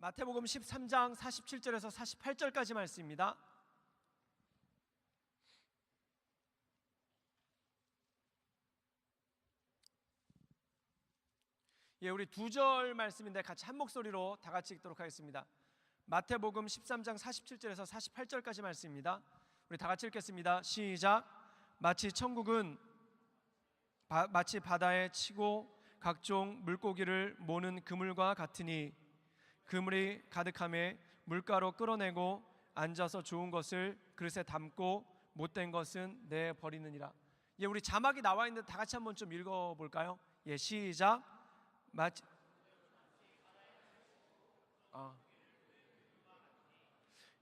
마태복음 13장 47절에서 48절까지 말씀입니다. 우리 두 절 말씀인데 같이 한 목소리로 다 같이 읽도록 하겠습니다. 마태복음 13장 47절에서 48절까지 말씀입니다. 우리 다 같이 읽겠습니다. 시작. 마치 천국은 마치 바다에 치고 각종 물고기를 모는 그물과 같으니 그물이 가득함에 물가로 끌어내고 앉아서 좋은 것을 그릇에 담고 못된 것은 내버리느니라. 우리 자막이 나와 있는데 다 같이 한번 좀 읽어볼까요? 시작.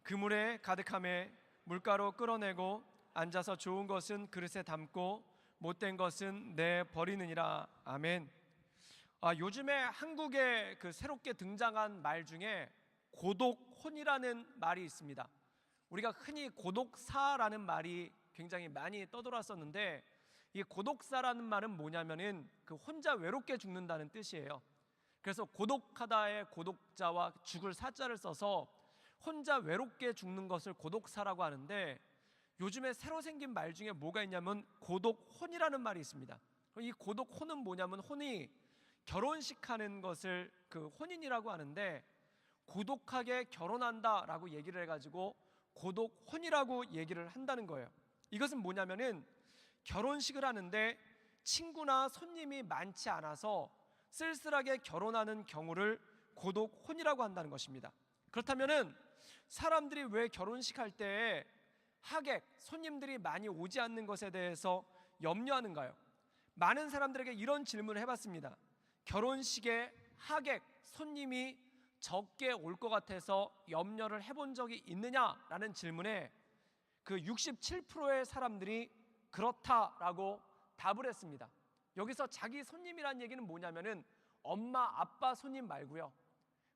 그물에 가득함에 물가로 끌어내고 앉아서 좋은 것은 그릇에 담고 못된 것은 내버리느니라. 아멘. 요즘에 한국에 새롭게 등장한 말 중에 고독혼이라는 말이 있습니다. 우리가 흔히 고독사라는 말이 굉장히 많이 떠돌았었는데, 이 고독사라는 말은 뭐냐면은 혼자 외롭게 죽는다는 뜻이에요. 그래서 고독하다의 고독자와 죽을 사자를 써서 혼자 외롭게 죽는 것을 고독사라고 하는데, 요즘에 새로 생긴 말 중에 뭐가 있냐면 고독혼이라는 말이 있습니다. 이 고독혼은 뭐냐면, 혼이 결혼식 하는 것을 혼인이라고 하는데, 고독하게 결혼한다라고 얘기를 해가지고 고독혼이라고 얘기를 한다는 거예요. 이것은 뭐냐면은 결혼식을 하는데 친구나 손님이 많지 않아서 쓸쓸하게 결혼하는 경우를 고독혼이라고 한다는 것입니다. 그렇다면은 사람들이 왜 결혼식 할 때 하객, 손님들이 많이 오지 않는 것에 대해서 염려하는가요? 많은 사람들에게 이런 질문을 해봤습니다. 결혼식에 하객, 손님이 적게 올 것 같아서 염려를 해본 적이 있느냐라는 질문에 67%의 사람들이 그렇다라고 답을 했습니다. 여기서 자기 손님이란 얘기는 뭐냐면은 엄마, 아빠 손님 말고요.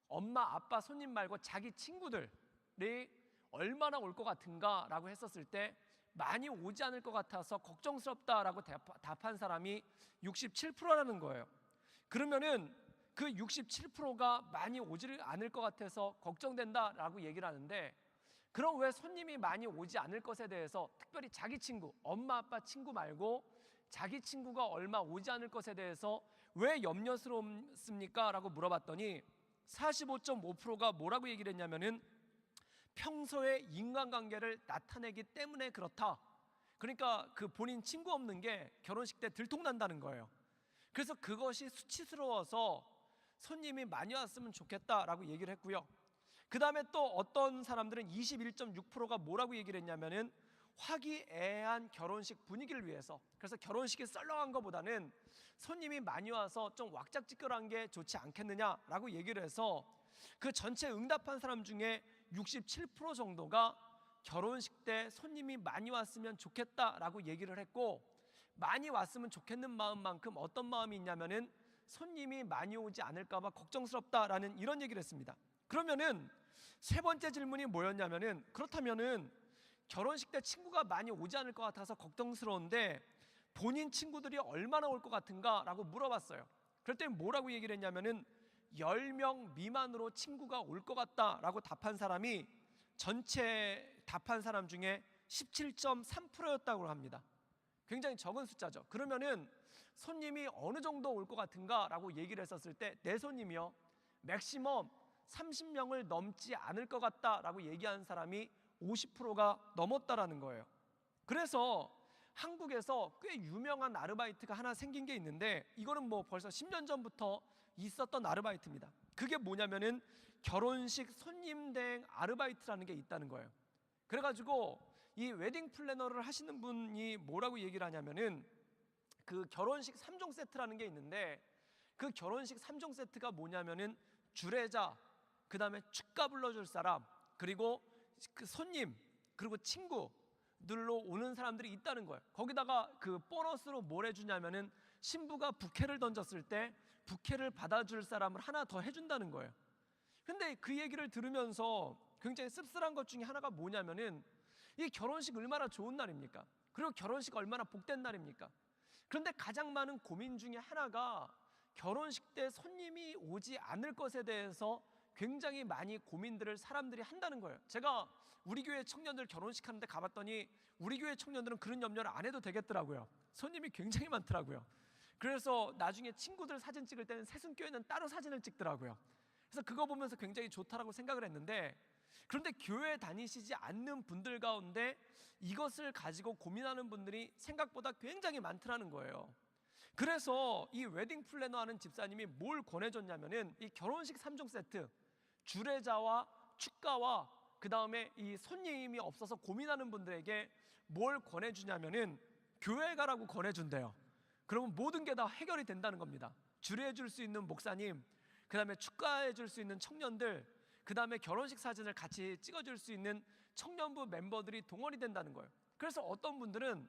엄마, 아빠 손님 말고 자기 친구들이 얼마나 올 것 같은가라고 했었을 때 많이 오지 않을 것 같아서 걱정스럽다라고 답한 사람이 67%라는 거예요. 그러면은 67%가 많이 오지 않을 것 같아서 걱정된다라고 얘기를 하는데, 그럼 왜 손님이 많이 오지 않을 것에 대해서 특별히 자기 친구, 엄마 아빠 친구 말고 자기 친구가 얼마 오지 않을 것에 대해서 왜 염려스럽습니까? 라고 물어봤더니 45.5%가 뭐라고 얘기를 했냐면은 평소에 인간관계를 나타내기 때문에 그렇다. 그러니까 본인 친구 없는 게 결혼식 때 들통난다는 거예요. 그래서 그것이 수치스러워서 손님이 많이 왔으면 좋겠다라고 얘기를 했고요. 그 다음에 또 어떤 사람들은 21.6%가 뭐라고 얘기를 했냐면은 화기애애한 결혼식 분위기를 위해서, 그래서 결혼식이 썰렁한 것보다는 손님이 많이 와서 좀 왁작지껄한 게 좋지 않겠느냐라고 얘기를 해서 전체 응답한 사람 중에 67% 정도가 결혼식 때 손님이 많이 왔으면 좋겠다라고 얘기를 했고, 많이 왔으면 좋겠는 마음만큼 어떤 마음이 있냐면은 손님이 많이 오지 않을까 봐 걱정스럽다라는 이런 얘기를 했습니다. 그러면은 세 번째 질문이 뭐였냐면은, 그렇다면은 결혼식 때 친구가 많이 오지 않을 것 같아서 걱정스러운데 본인 친구들이 얼마나 올 것 같은가 라고 물어봤어요. 그럴 때 뭐라고 얘기를 했냐면은 10명 미만으로 친구가 올 것 같다라고 답한 사람이 전체 답한 사람 중에 17.3%였다고 합니다. 굉장히 적은 숫자죠. 그러면은 손님이 어느 정도 올 것 같은가 라고 얘기를 했었을 때 내 손님이요, 맥시멈 30명을 넘지 않을 것 같다라고 얘기한 사람이 50%가 넘었다라는 거예요. 그래서 한국에서 꽤 유명한 아르바이트가 하나 생긴 게 있는데, 이거는 벌써 10년 전부터 있었던 아르바이트입니다. 그게 뭐냐면은 결혼식 손님 대행 아르바이트라는 게 있다는 거예요. 그래가지고 이 웨딩 플래너를 하시는 분이 뭐라고 얘기를 하냐면은 결혼식 3종 세트라는 게 있는데, 결혼식 3종 세트가 뭐냐면은 주례자, 그 다음에 축가 불러줄 사람, 그리고 손님, 그리고 친구들로 오는 사람들이 있다는 거예요. 거기다가 보너스로 뭘 해주냐면은 신부가 부케를 던졌을 때 부케를 받아줄 사람을 하나 더 해준다는 거예요. 근데 그 얘기를 들으면서 굉장히 씁쓸한 것 중에 하나가 뭐냐면은 이 결혼식 얼마나 좋은 날입니까? 그리고 결혼식 얼마나 복된 날입니까? 그런데 가장 많은 고민 중에 하나가 결혼식 때 손님이 오지 않을 것에 대해서 굉장히 많이 고민들을 사람들이 한다는 거예요. 제가 우리 교회 청년들 결혼식 하는데 가봤더니 우리 교회 청년들은 그런 염려를 안 해도 되겠더라고요. 손님이 굉장히 많더라고요. 그래서 나중에 친구들 사진 찍을 때는 새순교회는 따로 사진을 찍더라고요. 그래서 그거 보면서 굉장히 좋다라고 생각을 했는데, 그런데 교회 다니시지 않는 분들 가운데 이것을 가지고 고민하는 분들이 생각보다 굉장히 많더라는 거예요. 그래서 이 웨딩 플래너 하는 집사님이 뭘 권해줬냐면은 이 결혼식 3종 세트, 주례자와 축가와 그 다음에 이 손님이 없어서 고민하는 분들에게 뭘 권해주냐면은 교회 가라고 권해준대요. 그러면 모든 게 다 해결이 된다는 겁니다. 주례해 줄 수 있는 목사님, 그 다음에 축가해 줄 수 있는 청년들, 그 다음에 결혼식 사진을 같이 찍어줄 수 있는 청년부 멤버들이 동원이 된다는 거예요. 그래서 어떤 분들은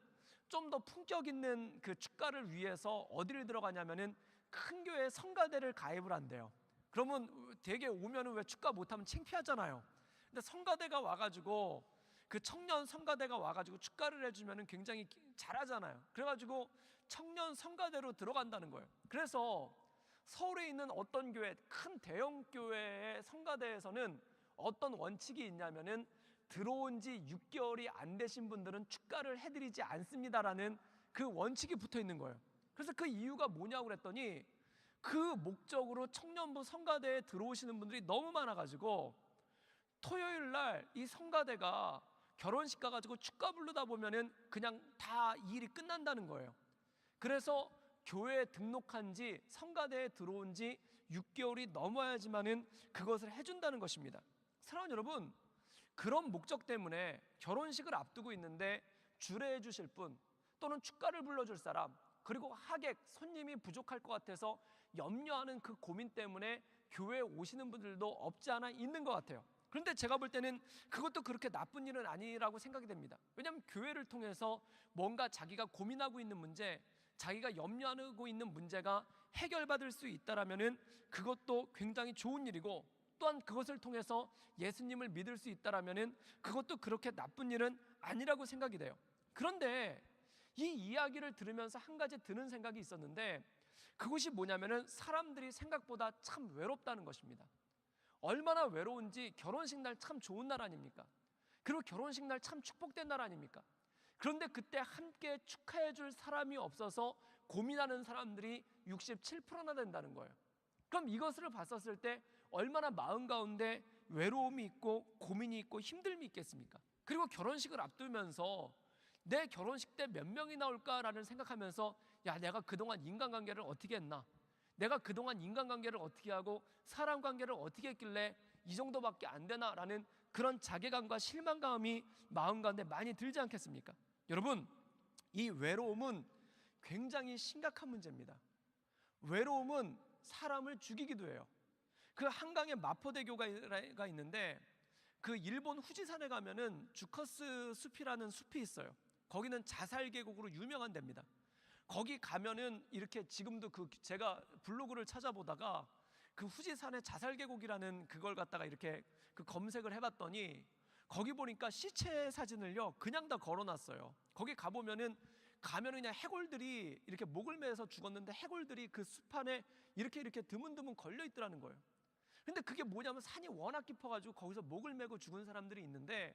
좀 더 품격 있는 그 축가를 위해서 어디를 들어가냐면은 큰 교회 성가대를 가입을 한대요. 그러면 되게 오면은 왜 축가 못하면 창피하잖아요. 근데 성가대가 와가지고 그 청년 성가대가 와가지고 축가를 해주면은 굉장히 잘하잖아요. 그래가지고 청년 성가대로 들어간다는 거예요. 그래서 서울에 있는 어떤 교회, 큰 대형 교회의 성가대에서는 어떤 원칙이 있냐면은 들어온 지 6개월이 안 되신 분들은 축가를 해드리지 않습니다라는 그 원칙이 붙어 있는 거예요. 그래서 그 이유가 뭐냐고 그랬더니 그 목적으로 청년부 성가대에 들어오시는 분들이 너무 많아가지고 토요일 날 이 성가대가 결혼식 가가지고 축가 부르다 보면은 그냥 다 일이 끝난다는 거예요. 그래서 교회에 등록한 지, 성가대에 들어온 지 6개월이 넘어야지만은 그것을 해준다는 것입니다. 사랑하는 여러분, 그런 목적 때문에 결혼식을 앞두고 있는데 주례해 주실 분 또는 축가를 불러줄 사람, 그리고 하객, 손님이 부족할 것 같아서 염려하는 그 고민 때문에 교회에 오시는 분들도 없지 않아 있는 것 같아요. 그런데 제가 볼 때는 그것도 그렇게 나쁜 일은 아니라고 생각이 됩니다. 왜냐하면 교회를 통해서 뭔가 자기가 고민하고 있는 문제, 자기가 염려하고 있는 문제가 해결받을 수 있다라면은 그것도 굉장히 좋은 일이고, 또한 그것을 통해서 예수님을 믿을 수 있다라면은 그것도 그렇게 나쁜 일은 아니라고 생각이 돼요. 그런데 이 이야기를 들으면서 한 가지 드는 생각이 있었는데, 그것이 뭐냐면은 사람들이 생각보다 참 외롭다는 것입니다. 얼마나 외로운지 결혼식 날 참 좋은 날 아닙니까? 그리고 결혼식 날 참 축복된 날 아닙니까? 그런데 그때 함께 축하해 줄 사람이 없어서 고민하는 사람들이 67%나 된다는 거예요. 그럼 이것을 봤었을 때 얼마나 마음 가운데 외로움이 있고 고민이 있고 힘듦이 있겠습니까? 그리고 결혼식을 앞두면서 내 결혼식 때 몇 명이 나올까라는 생각하면서, 야, 내가 그동안 인간관계를 어떻게 했나? 내가 그동안 인간관계를 어떻게 하고 사람관계를 어떻게 했길래 이 정도밖에 안 되나라는 그런 자괴감과 실망감이 마음 가운데 많이 들지 않겠습니까? 여러분, 이 외로움은 굉장히 심각한 문제입니다. 외로움은 사람을 죽이기도 해요. 그 한강에 마포대교가 있는데 그 일본 후지산에 가면은 주커스 숲이라는 숲이 있어요. 거기는 자살 계곡으로 유명한 데입니다. 거기 가면은 이렇게 지금도 그 제가 블로그를 찾아보다가 그 후지산의 자살 계곡이라는 그걸 갖다가 이렇게 그 검색을 해봤더니 거기 보니까 시체 사진을요 그냥 다 걸어놨어요. 거기 가보면은 그냥 해골들이 이렇게 목을 매서 죽었는데 해골들이 그 숲 안에 이렇게 드문드문 걸려 있더라는 거예요. 근데 그게 뭐냐면 산이 워낙 깊어가지고 거기서 목을 매고 죽은 사람들이 있는데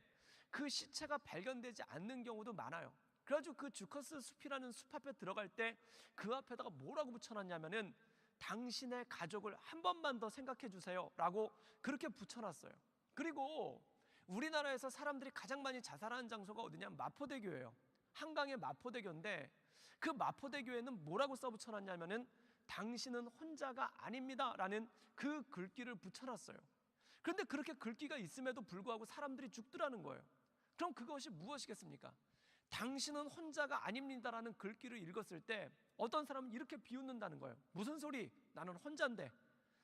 그 시체가 발견되지 않는 경우도 많아요. 그래가지고 그 주커스 숲이라는 숲 앞에 들어갈 때 그 앞에다가 뭐라고 붙여놨냐면은 당신의 가족을 한 번만 더 생각해 주세요 라고 그렇게 붙여놨어요. 그리고 우리나라에서 사람들이 가장 많이 자살하는 장소가 어디냐면 마포대교예요. 한강의 마포대교인데 그 마포대교에는 뭐라고 써붙여놨냐면은 당신은 혼자가 아닙니다 라는 그 글귀를 붙여놨어요. 그런데 그렇게 글귀가 있음에도 불구하고 사람들이 죽더라는 거예요. 그럼 그것이 무엇이겠습니까? 당신은 혼자가 아닙니다라는 글귀를 읽었을 때 어떤 사람은 이렇게 비웃는다는 거예요. 무슨 소리? 나는 혼자인데.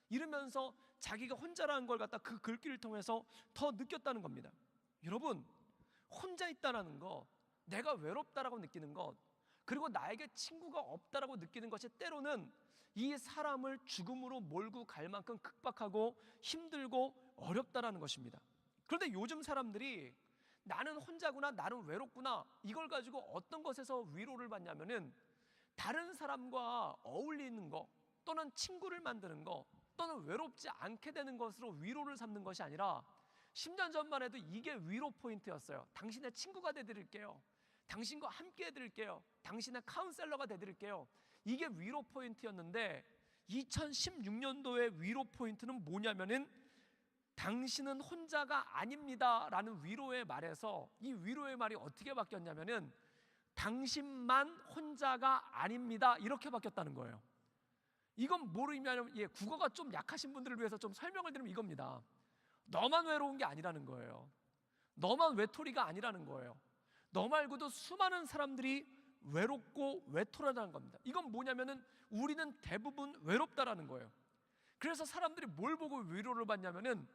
이러면서 자기가 혼자라는 걸 갖다 그 글귀를 통해서 더 느꼈다는 겁니다. 여러분, 혼자 있다라는 것, 내가 외롭다라고 느끼는 것, 그리고 나에게 친구가 없다라고 느끼는 것이 때로는 이 사람을 죽음으로 몰고 갈 만큼 급박하고 힘들고 어렵다라는 것입니다. 그런데 요즘 사람들이 나는 혼자구나, 나는 외롭구나, 이걸 가지고 어떤 것에서 위로를 받냐면은 다른 사람과 어울리는 거 또는 친구를 만드는 거, 또는 외롭지 않게 되는 것으로 위로를 삼는 것이 아니라 10년 전만 해도 이게 위로 포인트였어요. 당신의 친구가 되드릴게요. 당신과 함께 해드릴게요. 당신의 카운셀러가 되드릴게요. 이게 위로 포인트였는데 2016년도의 위로 포인트는 뭐냐면은 당신은 혼자가 아닙니다 라는 위로의 말에서 이 위로의 말이 어떻게 바뀌었냐면은 당신만 혼자가 아닙니다 이렇게 바뀌었다는 거예요. 이건 뭐를 의미하냐면 국어가 좀 약하신 분들을 위해서 좀 설명을 드리면 이겁니다. 너만 외로운 게 아니라는 거예요. 너만 외톨이가 아니라는 거예요. 너 말고도 수많은 사람들이 외롭고 외톨하다는 겁니다. 이건 뭐냐면은 우리는 대부분 외롭다라는 거예요. 그래서 사람들이 뭘 보고 위로를 받냐면은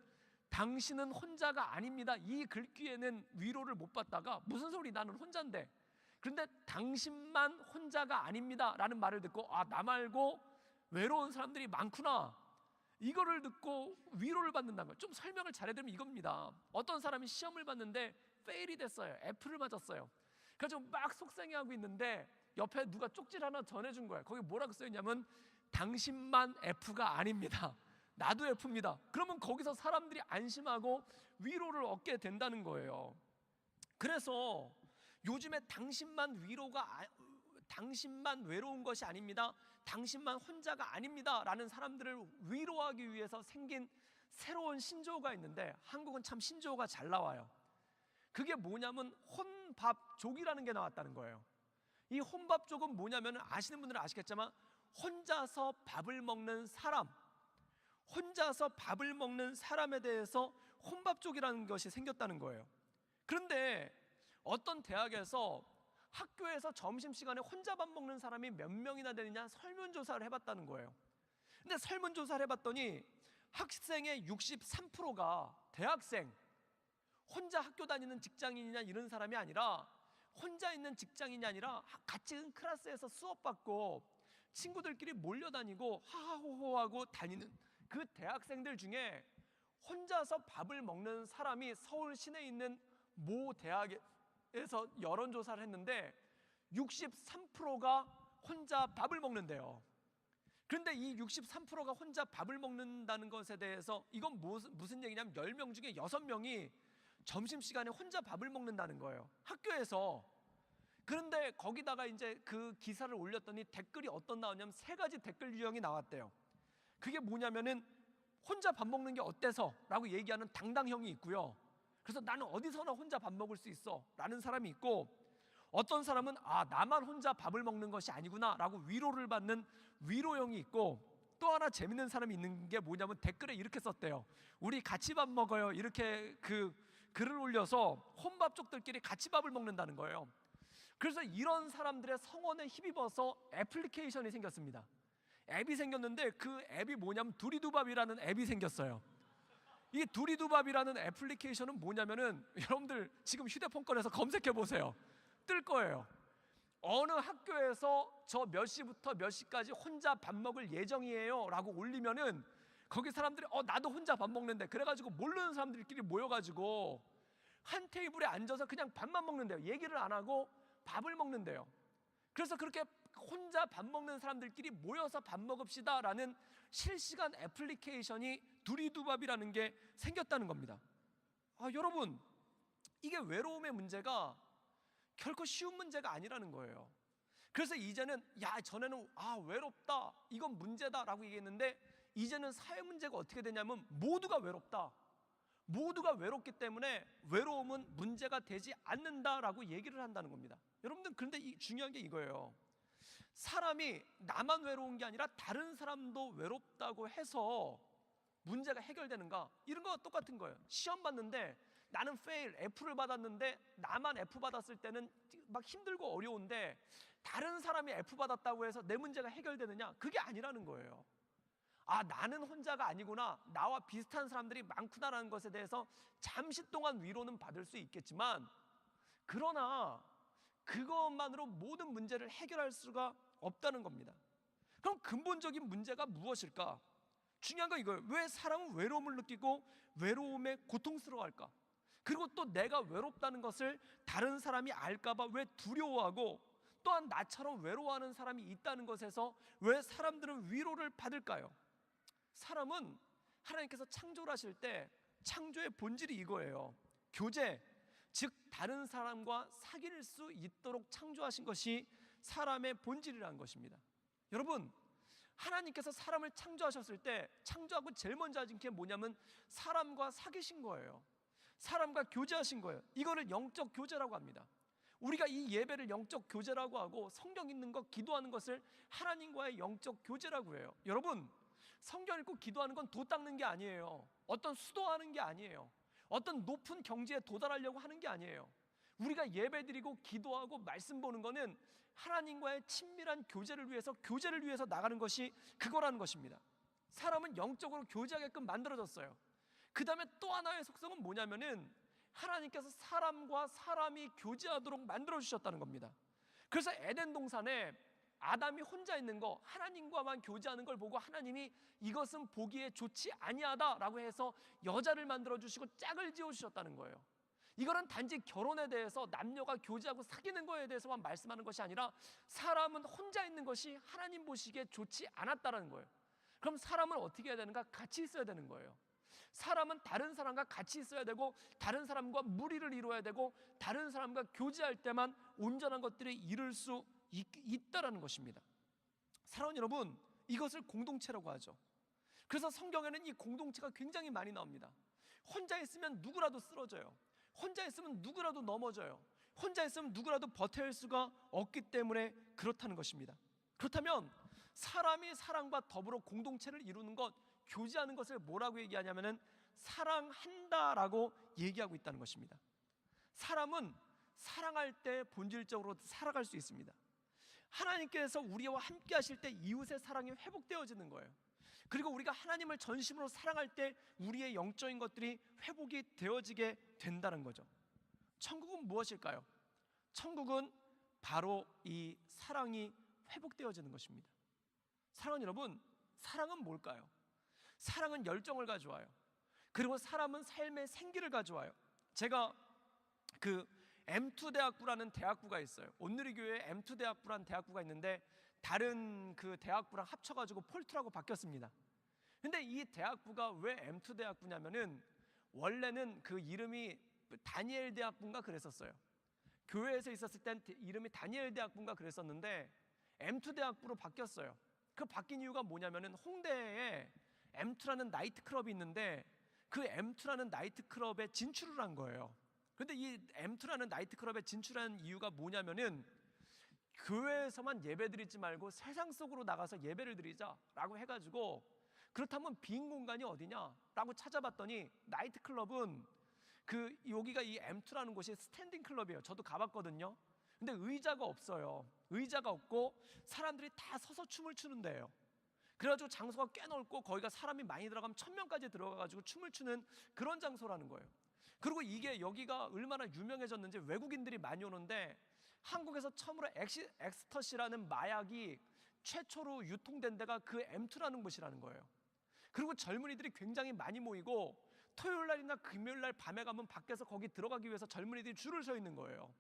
당신은 혼자가 아닙니다 이 글귀에는 위로를 못 받다가 무슨 소리 나는 혼자인데, 그런데 당신만 혼자가 아닙니다 라는 말을 듣고 나 말고 외로운 사람들이 많구나, 이거를 듣고 위로를 받는다는 거예요. 좀 설명을 잘해드리면 이겁니다. 어떤 사람이 시험을 봤는데 페일이 됐어요. F를 맞았어요. 그래서 막 속상해하고 있는데 옆에 누가 쪽지 하나 전해준 거예요. 거기 뭐라고 써있냐면 당신만 F가 아닙니다, 나도 F입니다. 그러면 거기서 사람들이 안심하고 위로를 얻게 된다는 거예요. 그래서 요즘에 당신만 외로운 것이 아닙니다, 당신만 혼자가 아닙니다 라는 사람들을 위로하기 위해서 생긴 새로운 신조어가 있는데 한국은 참 신조어가 잘 나와요. 그게 뭐냐면 혼밥족이라는 게 나왔다는 거예요. 이 혼밥족은 뭐냐면 아시는 분들은 아시겠지만 혼자서 밥을 먹는 사람, 혼자서 밥을 먹는 사람에 대해서 혼밥족이라는 것이 생겼다는 거예요. 그런데 어떤 대학에서 학교에서 점심시간에 혼자 밥 먹는 사람이 몇 명이나 되느냐 설문조사를 해봤다는 거예요. 근데 설문조사를 해봤더니 학생의 63%가 대학생, 혼자 학교 다니는 직장인이냐 이런 사람이 아니라 혼자 있는 직장인이 아니라 같이 클래스에서 수업받고 친구들끼리 몰려다니고 하하호호하고 다니는 그 대학생들 중에 혼자서 밥을 먹는 사람이 서울 시내에 있는 모 대학에서 여론조사를 했는데 63%가 혼자 밥을 먹는데요. 그런데 이 63%가 혼자 밥을 먹는다는 것에 대해서 이건 무슨 얘기냐면 10명 중에 6명이 점심시간에 혼자 밥을 먹는다는 거예요, 학교에서. 그런데 거기다가 이제 그 기사를 올렸더니 댓글이 어떤 나오냐면 3가지 댓글 유형이 나왔대요. 그게 뭐냐면은 혼자 밥 먹는 게 어때서? 라고 얘기하는 당당형이 있고요. 그래서 나는 어디서나 혼자 밥 먹을 수 있어 라는 사람이 있고, 어떤 사람은 나만 혼자 밥을 먹는 것이 아니구나 라고 위로를 받는 위로형이 있고, 또 하나 재밌는 사람이 있는 게 뭐냐면 댓글에 이렇게 썼대요. 우리 같이 밥 먹어요 이렇게 글을 올려서 혼밥족들끼리 같이 밥을 먹는다는 거예요. 그래서 이런 사람들의 성원에 힘입어서 애플리케이션이 생겼습니다. 앱이 생겼는데 그 앱이 뭐냐면 두리두밥이라는 앱이 생겼어요. 이 두리두밥이라는 애플리케이션은 뭐냐면은 여러분들 지금 휴대폰 꺼내서 검색해 보세요. 뜰 거예요. 어느 학교에서 저 몇 시부터 몇 시까지 혼자 밥 먹을 예정이에요 라고 올리면은 거기 사람들이 나도 혼자 밥 먹는데, 그래가지고 모르는 사람들끼리 모여가지고 한 테이블에 앉아서 그냥 밥만 먹는데요. 얘기를 안 하고 밥을 먹는데요. 그래서 그렇게 혼자 밥 먹는 사람들끼리 모여서 밥 먹읍시다 라는 실시간 애플리케이션이 두리두밥이라는 게 생겼다는 겁니다. 여러분, 이게 외로움의 문제가 결코 쉬운 문제가 아니라는 거예요. 그래서 이제는 전에는 외롭다 이건 문제다 라고 얘기했는데 이제는 사회 문제가 어떻게 되냐면 모두가 외롭다, 모두가 외롭기 때문에 외로움은 문제가 되지 않는다라고 얘기를 한다는 겁니다. 여러분들, 그런데 중요한 게 이거예요. 사람이 나만 외로운 게 아니라 다른 사람도 외롭다고 해서 문제가 해결되는가? 이런 거와 똑같은 거예요. 시험 봤는데 나는 페일, F를 받았는데 나만 F 받았을 때는 막 힘들고 어려운데 다른 사람이 F 받았다고 해서 내 문제가 해결되느냐? 그게 아니라는 거예요. 나는 혼자가 아니구나, 나와 비슷한 사람들이 많구나라는 것에 대해서 잠시 동안 위로는 받을 수 있겠지만, 그러나 그것만으로 모든 문제를 해결할 수가 없다는 겁니다. 그럼 근본적인 문제가 무엇일까? 중요한 건 이거예요. 왜 사람은 외로움을 느끼고 외로움에 고통스러워할까? 그리고 또 내가 외롭다는 것을 다른 사람이 알까봐 왜 두려워하고, 또한 나처럼 외로워하는 사람이 있다는 것에서 왜 사람들은 위로를 받을까요? 사람은 하나님께서 창조를 하실 때 창조의 본질이 이거예요. 교제, 즉 다른 사람과 사귈 수 있도록 창조하신 것이 사람의 본질이라는 것입니다. 여러분, 하나님께서 사람을 창조하셨을 때 창조하고 제일 먼저 하신 게 뭐냐면 사람과 사귀신 거예요. 사람과 교제하신 거예요. 이거를 영적 교제라고 합니다. 우리가 이 예배를 영적 교제라고 하고 성경 읽는 것, 기도하는 것을 하나님과의 영적 교제라고 해요. 여러분, 성경 읽고 기도하는 건 도 닦는 게 아니에요. 어떤 수도하는 게 아니에요. 어떤 높은 경지에 도달하려고 하는 게 아니에요. 우리가 예배드리고 기도하고 말씀 보는 거는 하나님과의 친밀한 교제를 위해서 나가는 것이 그거라는 것입니다. 사람은 영적으로 교제하게끔 만들어졌어요. 그 다음에 또 하나의 속성은 뭐냐면은 하나님께서 사람과 사람이 교제하도록 만들어주셨다는 겁니다. 그래서 에덴 동산에 아담이 혼자 있는 거, 하나님과만 교제하는 걸 보고 하나님이 이것은 보기에 좋지 아니하다라고 해서 여자를 만들어주시고 짝을 지어주셨다는 거예요. 이거는 단지 결혼에 대해서 남녀가 교제하고 사귀는 거에 대해서만 말씀하는 것이 아니라 사람은 혼자 있는 것이 하나님 보시기에 좋지 않았다는 거예요. 그럼 사람은 어떻게 해야 되는가? 같이 있어야 되는 거예요. 사람은 다른 사람과 같이 있어야 되고 다른 사람과 무리를 이루어야 되고 다른 사람과 교제할 때만 온전한 것들이 이룰 수 있다라는 것입니다. 사랑하는 여러분, 이것을 공동체라고 하죠. 그래서 성경에는 이 공동체가 굉장히 많이 나옵니다. 혼자 있으면 누구라도 쓰러져요. 혼자 있으면 누구라도 넘어져요. 혼자 있으면 누구라도 버텨낼 수가 없기 때문에 그렇다는 것입니다. 그렇다면 사람이 사람과 더불어 공동체를 이루는 것, 교제하는 것을 뭐라고 얘기하냐면은 사랑한다라고 얘기하고 있다는 것입니다. 사람은 사랑할 때 본질적으로 살아갈 수 있습니다. 하나님께서 우리와 함께 하실 때 이웃의 사랑이 회복되어지는 거예요. 그리고 우리가 하나님을 전심으로 사랑할 때 우리의 영적인 것들이 회복이 되어지게 된다는 거죠. 천국은 무엇일까요? 천국은 바로 이 사랑이 회복되어지는 것입니다. 사랑하는 여러분, 사랑은 뭘까요? 사랑은 열정을 가져와요. 그리고 사람은 삶의 생기를 가져와요. 제가 그 M2 대학부라는 대학부가 있어요. 온누리교회에 M2 대학부라는 대학부가 있는데 다른 그 대학부랑 합쳐가지고 폴트라고 바뀌었습니다. 근데 이 대학부가 왜 M2 대학부냐면은 원래는 그 이름이 다니엘 대학부인가 그랬었어요. 교회에서 있었을 땐 이름이 다니엘 대학부인가 그랬었는데 M2 대학부로 바뀌었어요. 그 바뀐 이유가 뭐냐면은 홍대에 M2라는 나이트클럽이 있는데 그 M2라는 나이트클럽에 진출을 한 거예요. 그런데 이 M2라는 나이트클럽에 진출한 이유가 뭐냐면은 교회에서만 예배드리지 말고 세상 속으로 나가서 예배를 드리자라고 해가지고 그렇다면 빈 공간이 어디냐라고 찾아봤더니 나이트클럽은 여기가 이 M2라는 곳이 스탠딩 클럽이에요. 저도 가봤거든요. 근데 의자가 없어요. 의자가 없고 사람들이 다 서서 춤을 추는 데예요. 그래가지고 장소가 꽤 넓고 거기가 사람이 많이 들어가면 1000명까지 들어가가지고 춤을 추는 그런 장소라는 거예요. 그리고 이게 여기가 얼마나 유명해졌는지 외국인들이 많이 오는데 한국에서 처음으로 엑스터시라는 마약이 최초로 유통된 데가 그 M2라는 곳이라는 거예요. 그리고 젊은이들이 굉장히 많이 모이고 토요일날이나 금요일날 밤에 가면 밖에서 거기 들어가기 위해서 젊은이들이 줄을 서 있는 거예요.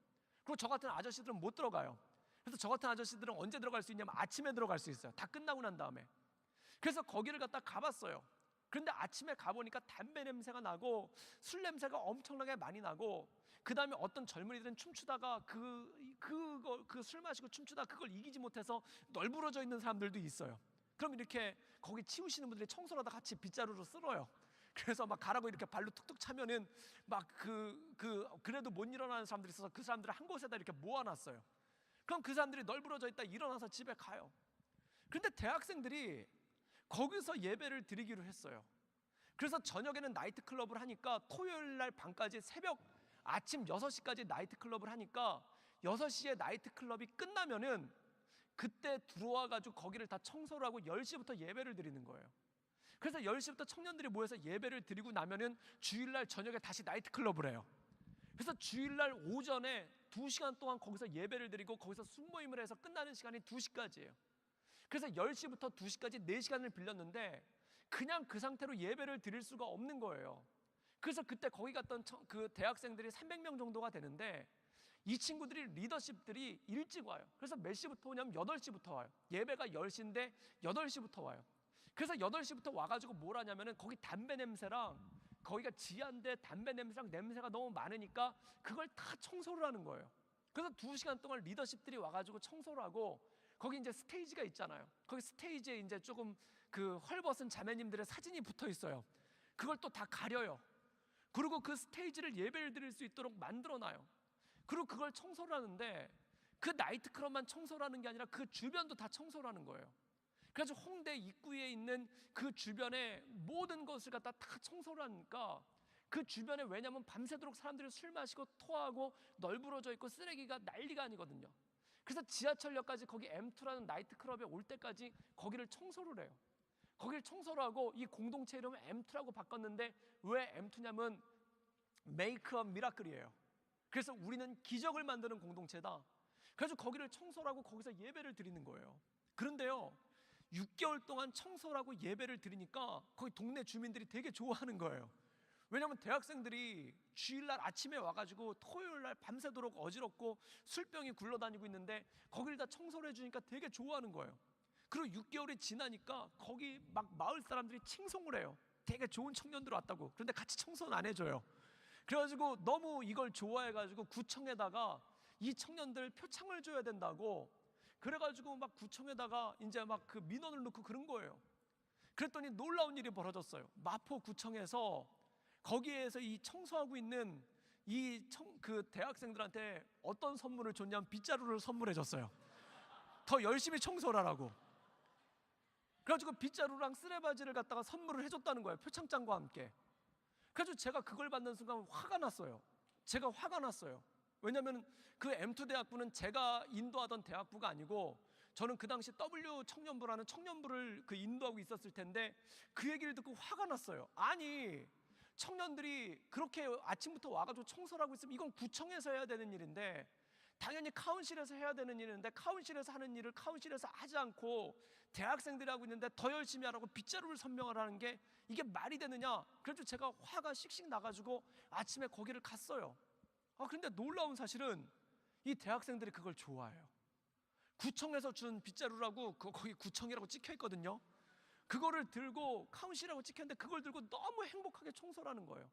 그리고 저 같은 아저씨들은 못 들어가요. 그래서 저 같은 아저씨들은 언제 들어갈 수 있냐면 아침에 들어갈 수 있어요. 다 끝나고 난 다음에. 그래서 거기를 갖다 가봤어요. 그런데 아침에 가보니까 담배 냄새가 나고 술 냄새가 엄청나게 많이 나고 그 다음에 어떤 젊은이들은 춤추다가 그 술 마시고 춤추다가 그걸 이기지 못해서 널브러져 있는 사람들도 있어요. 그럼 이렇게 거기 치우시는 분들이 청소를 하다 같이 빗자루로 쓸어요. 그래서 막 가라고 이렇게 발로 툭툭 차면은 막 그래도 못 일어나는 사람들이 있어서 그 사람들을 한 곳에다 이렇게 모아놨어요. 그럼 그 사람들이 널브러져 있다 일어나서 집에 가요. 그런데 대학생들이 거기서 예배를 드리기로 했어요. 그래서 저녁에는 나이트클럽을 하니까 토요일날 밤까지 아침 6시까지 나이트클럽을 하니까 6시에 나이트클럽이 끝나면은 그때 들어와가지고 거기를 다 청소를 하고 10시부터 예배를 드리는 거예요. 그래서 10시부터 청년들이 모여서 예배를 드리고 나면은 주일날 저녁에 다시 나이트클럽을 해요. 그래서 주일날 오전에 2시간 동안 거기서 예배를 드리고 거기서 숙모임을 해서 끝나는 시간이 2시까지예요. 그래서 10시부터 2시까지 4시간을 빌렸는데 그냥 그 상태로 예배를 드릴 수가 없는 거예요. 그래서 그때 거기 갔던 그 대학생들이 300명 정도가 되는데 이 친구들이 리더십들이 일찍 와요. 그래서 몇 시부터 오냐면 8시부터 와요. 예배가 10시인데 8시부터 와요. 그래서 8시부터 와가지고 뭘 하냐면은 거기 담배 냄새랑, 거기가 지하인데 담배 냄새랑 냄새가 너무 많으니까 그걸 다 청소를 하는 거예요. 그래서 2시간 동안 리더십들이 와가지고 청소를 하고, 거기 이제 스테이지가 있잖아요. 거기 스테이지에 이제 조금 그 헐벗은 자매님들의 사진이 붙어 있어요. 그걸 또 다 가려요. 그리고 그 스테이지를 예배를 드릴 수 있도록 만들어놔요. 그리고 그걸 청소를 하는데, 그 나이트클럽만 청소를 하는 게 아니라 그 주변도 다 청소를 하는 거예요. 그래서 홍대 입구에 있는 그 주변에 모든 것을 갖다 다 청소를 하니까, 그 주변에, 왜냐하면 밤새도록 사람들이 술 마시고 토하고 널브러져 있고 쓰레기가 난리가 아니거든요. 그래서 지하철역까지 거기 M2라는 나이트클럽에 올 때까지 거기를 청소를 해요. 거기를 청소를 하고, 이 공동체 이름을 M2라고 바꿨는데, 왜 M2냐면 메이크 업 미라클이에요. 그래서 우리는 기적을 만드는 공동체다. 그래서 거기를 청소를 하고 거기서 예배를 드리는 거예요. 그런데요, 6개월 동안 청소를 하고 예배를 드리니까 거기 동네 주민들이 되게 좋아하는 거예요. 왜냐하면 대학생들이 주일날 아침에 와가지고 토요일날 밤새도록 어지럽고 술병이 굴러다니고 있는데 거기를 다 청소를 해주니까 되게 좋아하는 거예요. 그리고 6개월이 지나니까 거기 막 마을 사람들이 칭송을 해요. 되게 좋은 청년들 왔다고. 그런데 같이 청소는 안 해줘요. 그래가지고 너무 이걸 좋아해가지고 구청에다가 이 청년들 표창을 줘야 된다고, 그래가지고 막 구청에다가 이제 막 그 민원을 넣고 그런 거예요. 그랬더니 놀라운 일이 벌어졌어요. 마포구청에서 거기에서 이 청소하고 있는 그 대학생들한테 어떤 선물을 줬냐면 빗자루를 선물해 줬어요. 더 열심히 청소를 하라고. 그래가지고 빗자루랑 쓰레바지를 갖다가 선물을 해줬다는 거예요. 표창장과 함께. 그래서 제가 그걸 받는 순간 화가 났어요. 제가 화가 났어요. 왜냐하면 그 M2 대학부는 제가 인도하던 대학부가 아니고, 저는 그 당시 W 청년부라는 청년부를 그 인도하고 있었을 텐데, 그 얘기를 듣고 화가 났어요. 아니, 청년들이 그렇게 아침부터 와가지고 청소를 하고 있으면 이건 구청에서 해야 되는 일인데, 당연히 카운실에서 해야 되는 일인데, 카운실에서 하는 일을 카운실에서 하지 않고 대학생들이 하고 있는데 더 열심히 하라고 빗자루를 선명을 하는 게 이게 말이 되느냐. 그래서 제가 화가 씩씩 나가지고 아침에 거기를 갔어요. 그런데 놀라운 사실은 이 대학생들이 그걸 좋아해요. 구청에서 준 빗자루라고, 거기 구청이라고 찍혀 있거든요. 그거를 들고 카운실이라고 찍혔는데 그걸 들고 너무 행복하게 청소를 하는 거예요.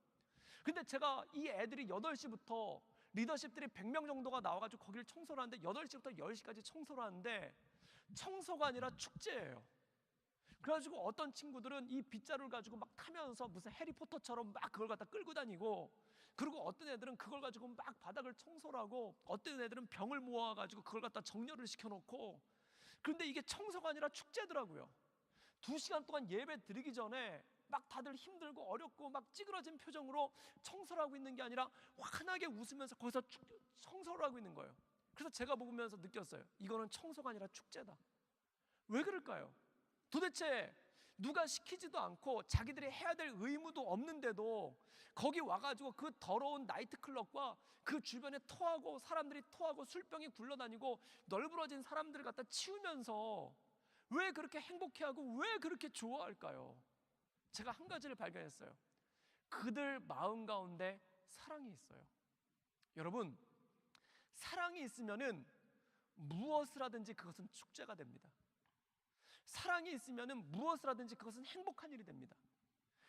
근데 제가 이 애들이 8시부터 리더십들이 100명 정도가 나와가지고 거기를 청소를 하는데, 8시부터 10시까지 청소를 하는데 청소가 아니라 축제예요. 그래가지고 어떤 친구들은 이 빗자루를 가지고 막 타면서 무슨 해리포터처럼 막 그걸 갖다 끌고 다니고, 그리고 어떤 애들은 그걸 가지고 막 바닥을 청소를 하고, 어떤 애들은 병을 모아가지고 그걸 갖다 정렬을 시켜놓고. 그런데 이게 청소가 아니라 축제더라고요. 2시간 동안 예배 드리기 전에 막 다들 힘들고 어렵고 막 찌그러진 표정으로 청소를 하고 있는 게 아니라 환하게 웃으면서 거기서 청소를 하고 있는 거예요. 그래서 제가 보면서 느꼈어요. 이거는 청소가 아니라 축제다. 왜 그럴까요? 도대체 누가 시키지도 않고 자기들이 해야 될 의무도 없는데도 거기 와가지고 그 더러운 나이트클럽과 그 주변에 토하고 사람들이 토하고 술병이 굴러다니고 널브러진 사람들을 갖다 치우면서 왜 그렇게 행복해하고 왜 그렇게 좋아할까요? 제가 한 가지를 발견했어요. 그들 마음 가운데 사랑이 있어요. 여러분, 사랑이 있으면은 무엇을 하든지 그것은 축제가 됩니다. 사랑이 있으면은 무엇을 하든지 그것은 행복한 일이 됩니다.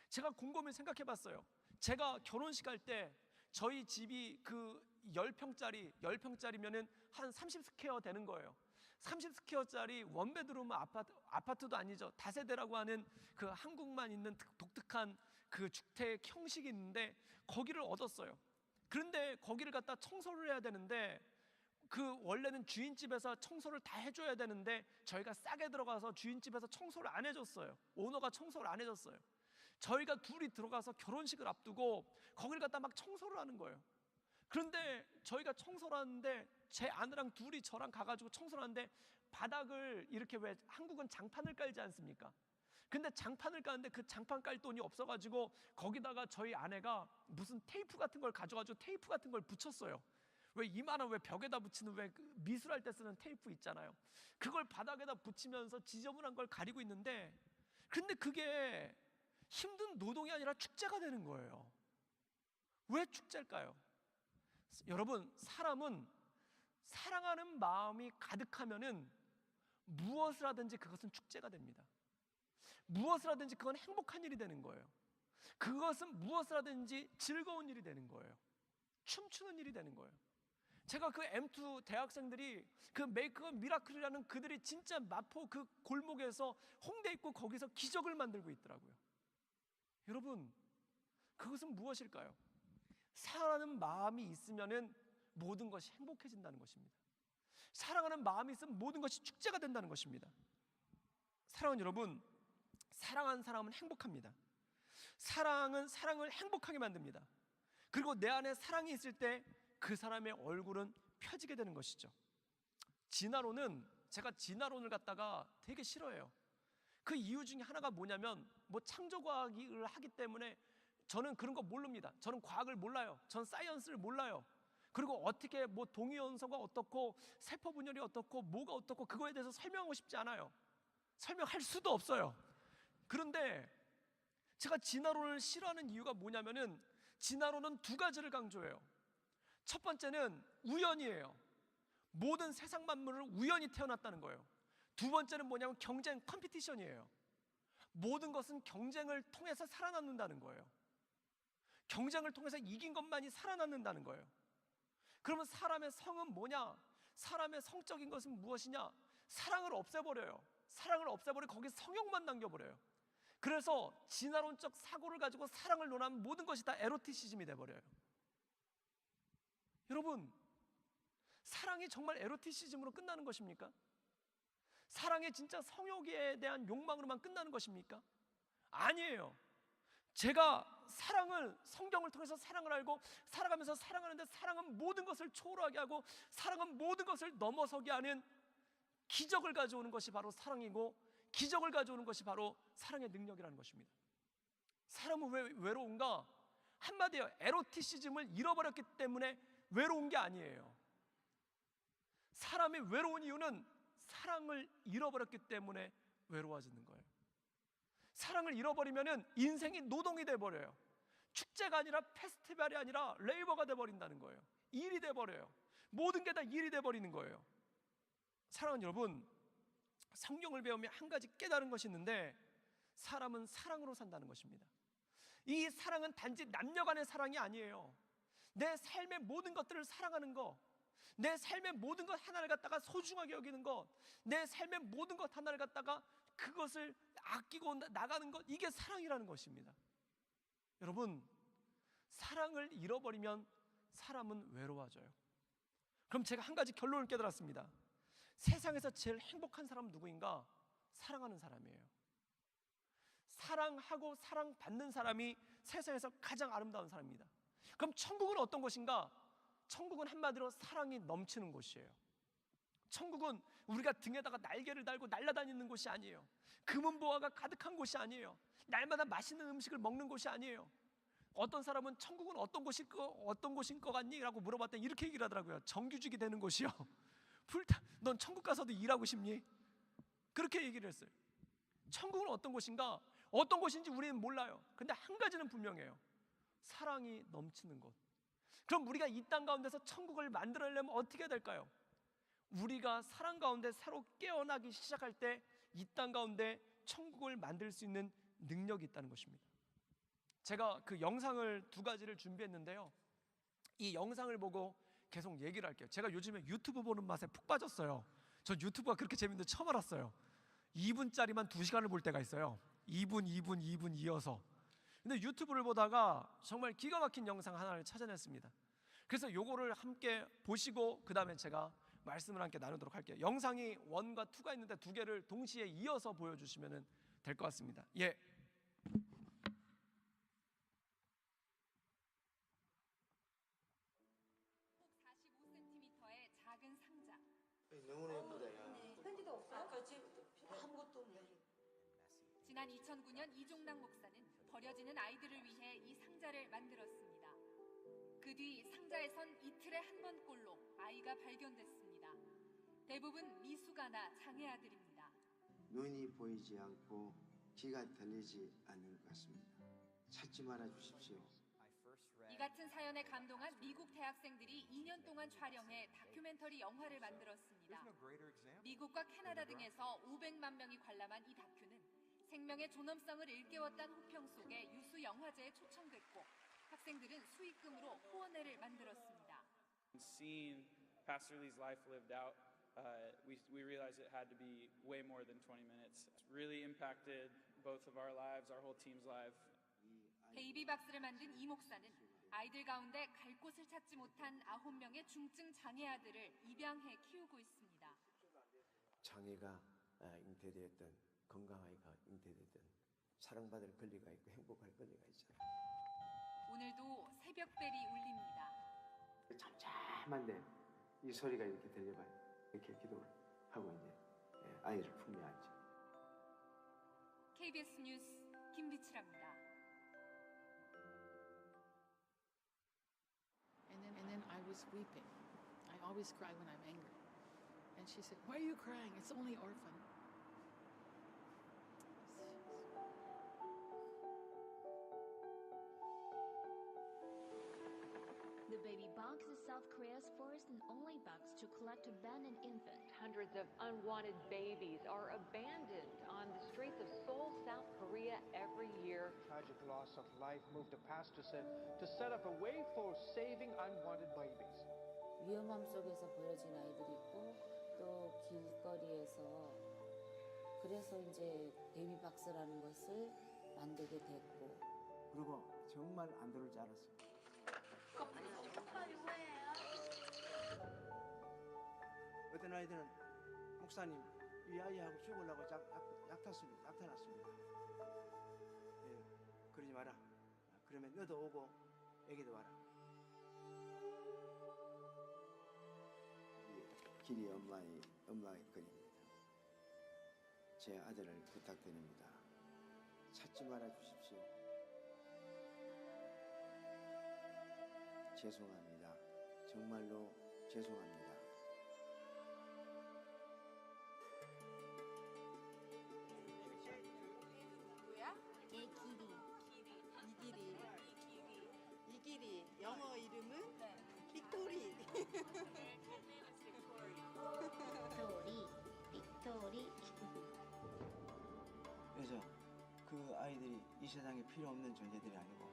제가 곰곰이 생각해 봤어요. 제가 결혼식 할 때 저희 집이 그 10평짜리면은 한 30스퀘어 되는 거예요. 30스퀘어짜리 원베드룸 아파트도 아니죠. 다세대라고 하는 그 한국만 있는 독특한 그 주택 형식이 있는데 거기를 얻었어요. 그런데 거기를 갖다 청소를 해야 되는데, 그 원래는 주인집에서 청소를 다 해줘야 되는데 저희가 싸게 들어가서 주인집에서 청소를 안 해줬어요. 오너가 청소를 안 해줬어요. 저희가 둘이 들어가서 결혼식을 앞두고 거기를 갖다 막 청소를 하는 거예요. 그런데 저희가 청소를 하는데 제 아내랑 둘이 저랑 가가지고 청소를 하는데, 바닥을 이렇게, 왜 한국은 장판을 깔지 않습니까? 근데 장판을 까는데 그 장판 깔 돈이 없어가지고 거기다가 저희 아내가 무슨 테이프 같은 걸 가져가지고 테이프 같은 걸 붙였어요. 왜 이만한, 왜 벽에다 붙이는, 왜 미술할 때 쓰는 테이프 있잖아요. 그걸 바닥에다 붙이면서 지저분한 걸 가리고 있는데, 근데 그게 힘든 노동이 아니라 축제가 되는 거예요. 왜 축제일까요? 여러분, 사람은 사랑하는 마음이 가득하면은 무엇을 하든지 그것은 축제가 됩니다. 무엇을 하든지 그건 행복한 일이 되는 거예요. 그것은 무엇을 하든지 즐거운 일이 되는 거예요. 춤추는 일이 되는 거예요. 제가 그 M2 대학생들이 그 메이크 미라클이라는 그들이 진짜 마포 그 골목에서 홍대 입구 거기서 기적을 만들고 있더라고요. 여러분, 그것은 무엇일까요? 사랑하는 마음이 있으면은 모든 것이 행복해진다는 것입니다. 사랑하는 마음이 있으면 모든 것이 축제가 된다는 것입니다. 사랑하는 여러분, 사랑하는 사람은 행복합니다. 사랑은 사랑을 행복하게 만듭니다. 그리고 내 안에 사랑이 있을 때 그 사람의 얼굴은 펴지게 되는 것이죠. 진화론은, 제가 진화론을 갖다가 되게 싫어해요. 그 이유 중에 하나가 뭐냐면, 창조과학을 하기 때문에 저는 그런 거 모릅니다. 저는 과학을 몰라요. 전 사이언스를 몰라요. 그리고 어떻게 동위원소가 어떻고 세포 분열이 어떻고 뭐가 어떻고 그거에 대해서 설명하고 싶지 않아요. 설명할 수도 없어요. 그런데 제가 진화론을 싫어하는 이유가 뭐냐면은, 진화론은 두 가지를 강조해요. 첫 번째는 우연이에요. 모든 세상 만물을 우연히 태어났다는 거예요. 두 번째는 뭐냐면 경쟁, 컴피티션이에요. 모든 것은 경쟁을 통해서 살아남는다는 거예요. 경쟁을 통해서 이긴 것만이 살아남는다는 거예요. 그러면 사람의 성은 뭐냐? 사람의 성적인 것은 무엇이냐? 사랑을 없애버려요. 사랑을 없애버리고 거기 성욕만 남겨버려요. 그래서 진화론적 사고를 가지고 사랑을 논하면 모든 것이 다 에로티시즘이 돼버려요. 여러분, 사랑이 정말 에로티시즘으로 끝나는 것입니까? 사랑이 진짜 성욕에 대한 욕망으로만 끝나는 것입니까? 아니에요. 제가 사랑을, 성경을 통해서 사랑을 알고 살아가면서 사랑하는데, 사랑은 모든 것을 초월하게 하고 사랑은 모든 것을 넘어서게 하는 기적을 가져오는 것이 바로 사랑이고, 기적을 가져오는 것이 바로 사랑의 능력이라는 것입니다. 사람은 왜 외로운가? 한마디로 에로티시즘을 잃어버렸기 때문에 외로운 게 아니에요. 사람이 외로운 이유는 사랑을 잃어버렸기 때문에 외로워지는 거예요. 사랑을 잃어버리면 인생이 노동이 돼버려요. 축제가 아니라 페스티벌이 아니라 레이버가 돼버린다는 거예요. 일이 돼버려요. 모든 게 다 일이 돼버리는 거예요. 사랑하는 여러분, 성경을 배우면 한 가지 깨달은 것이 있는데, 사람은 사랑으로 산다는 것입니다. 이 사랑은 단지 남녀 간의 사랑이 아니에요. 내 삶의 모든 것들을 사랑하는 것, 내 삶의 모든 것 하나를 갖다가 소중하게 여기는 것, 내 삶의 모든 것 하나를 갖다가 그것을 아끼고 나가는 것, 이게 사랑이라는 것입니다. 여러분, 사랑을 잃어버리면 사람은 외로워져요. 그럼 제가 한 가지 결론을 깨달았습니다. 세상에서 제일 행복한 사람은 누구인가? 사랑하는 사람이에요. 사랑하고 사랑받는 사람이 세상에서 가장 아름다운 사람입니다. 그럼 천국은 어떤 곳인가? 천국은 한마디로 사랑이 넘치는 곳이에요. 천국은 우리가 등에다가 날개를 달고 날아다니는 곳이 아니에요. 금은보화가 가득한 곳이 아니에요. 날마다 맛있는 음식을 먹는 곳이 아니에요. 어떤 사람은 천국은 어떤 곳인 것 같니? 라고 물어봤더니 이렇게 얘기를 하더라고요. 정규직이 되는 곳이요. 넌 천국 가서도 일하고 싶니? 그렇게 얘기를 했어요. 천국은 어떤 곳인가? 어떤 곳인지 우리는 몰라요. 근데 한 가지는 분명해요. 사랑이 넘치는 곳. 그럼 우리가 이 땅 가운데서 천국을 만들어내려면 어떻게 해야 될까요? 우리가 사랑 가운데 새로 깨어나기 시작할 때 이 땅 가운데 천국을 만들 수 있는 능력이 있다는 것입니다. 제가 그 영상을 두 가지를 준비했는데요, 이 영상을 보고 계속 얘기를 할게요. 제가 요즘에 유튜브 보는 맛에 푹 빠졌어요. 전 유튜브가 그렇게 재밌는데 처음 알았어요. 2분짜리만 2시간을 볼 때가 있어요. 2분 이어서. 근데 유튜브를 보다가 정말 기가 막힌 영상 하나를 찾아냈습니다. 그래서 요거를 함께 보시고 그 다음에 제가 말씀을 함께 나누도록 할게요. 영상이 1과 2가 있는데 두 개를 동시에 이어서 보여주시면 될 것 같습니다. 예. 작은 상자. 너무 예쁘다. 야. 네. 편지도 없어요? 아까 지금부터 아무것도 없네. 지난 2009년 이종락 목사는 버려지는 아이들을 위해 이 상자를 만들었습니다. 그 뒤 상자에선 이틀에 한 번꼴로 아이가 발견됐습니다. 대부분 미숙아나 장애 아들입니다. 눈이 보이지 않고 귀가 들리지 않는 것 같습니다. 찾지 말아 주십시오. 이 같은 사연에 감동한 미국 대학생들이 2년 동안 촬영해 다큐멘터리 영화를 만들었습니다. 미국과 캐나다 등에서 500만 명이 관람한 이 다큐는 생명의 존엄성을 일깨웠던 호평 속에 유수 영화제에 초청됐고 학생들은 수익금으로 후원회를 만들었습니다. Seeing Pastor Lee's life lived out, we realized it had to be way more than 20 minutes. It's really impacted both of our lives, our whole team's life. 베이비박스를 만든 이 목사는 아이들 가운데 갈 곳을 찾지 못한 9명의 중증 장애 아들을 입양해 키우고 있습니다. 장애가 잉태되었던 건강아이가 잉태되었던 사랑받을 권리가 있고 행복할 권리가 있잖아요. 오늘도 새벽벨이 울립니다. 잠잠한데 이 소리가 이렇게 들려봐요. 이렇게 기도를 하고 이제 아이를 품에 안죠. KBS 뉴스 김비치랍니다. And then I was weeping. I always cry when I'm angry. And she said, "Why are you crying? It's only orphan." The Baby Box is South Korea's first and only box to collect abandoned infants. Hundreds of unwanted babies are abandoned on the streets of Seoul, South Korea every year. Tragic loss of life moved the pastor said to set up a way for saving unwanted babies. 위험함 속에서 버려진 아이들이 있고 또 길거리에서 그래서 이제 베이비박스라는 것을 만들게 됐고 그리고 정말 안 들을 줄 알았어요. 어떤 아이들은 목사님 이 아이하고 죽으려고 약타났습니다. 예, 그러지 마라. 그러면 너도 오고 애기도 와라. 길이 엄마의 글입니다. 제 아들을 부탁드립니다. 찾지 말아 주십시오. 죄송합니다. 정말로 죄송합니다. 이길이 영어 이름은 빅토리. 빅토리. 그래서 그 아이들이 이 세상에 필요 없는 존재들이 아니고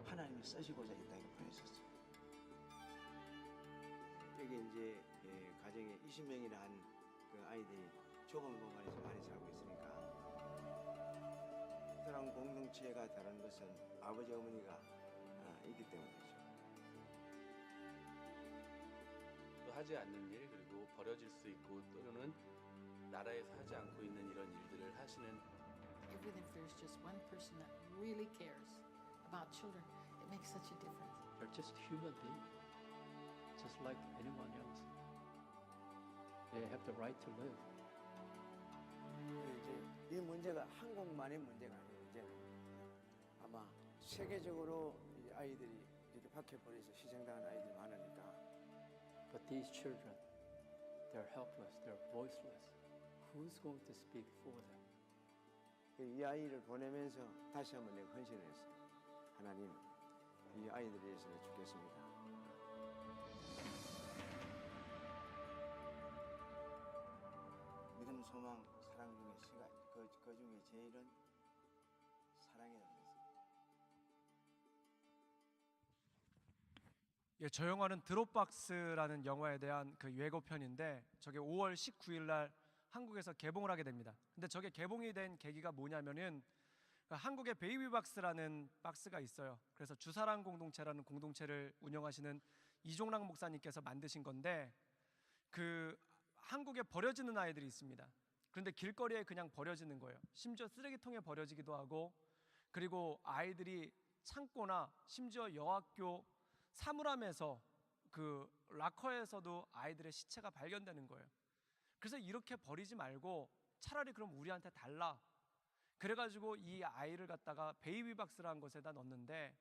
하나님이 쓰시고자 이 땅에 보내셨어요. 여기 이제 가정에 20명이나 한 그 아이들이 좁은 공간에서 많이 살고 있으니까 특별한 공동체가 다른 것은 아버지 어머니가 있기 때문이죠. 또 하지 않는 일 그리고 버려질 수 있고 또는 나라에서 하지 않고 있는 이런 일들을 하시는 Even if there's just one person that really cares about children, it makes such a difference. They're just human beings, just like anyone else. They have the right to live. 이제 이 문제가 한국만의 문제가 아니에요. 이제 아마 세계적으로 이 아이들이 이렇게 밖에 버려서 희생당한 아이들이 많으니까. But these children, they're helpless, they're voiceless. Who's going to speak for them? 이 아이를 보내면서 다시 한번 내가 헌신을 했어요. 하나님, 이 아이들을 위해서 죽겠습니다. 믿음, 소망, 사랑 중에 그 중에 제일은 사랑이라고 했어요. 예, 저 영화는 드롭박스라는 영화에 대한 그 예고편인데 저게 5월 19일 날 한국에서 개봉을 하게 됩니다. 근데 저게 개봉이 된 계기가 뭐냐면은 한국에 베이비박스라는 박스가 있어요. 그래서 주사랑 공동체라는 공동체를 운영하시는 이종락 목사님께서 만드신 건데 그 한국에 버려지는 아이들이 있습니다. 그런데 길거리에 그냥 버려지는 거예요. 심지어 쓰레기통에 버려지기도 하고 그리고 아이들이 창고나 심지어 여학교 사물함에서 그 락커에서도 아이들의 시체가 발견되는 거예요. 그래서 이렇게 버리지 말고 차라리 그럼 우리한테 달라. 그래가지고 이 아이를 갖다가 베이비박스라는 곳에다 넣는데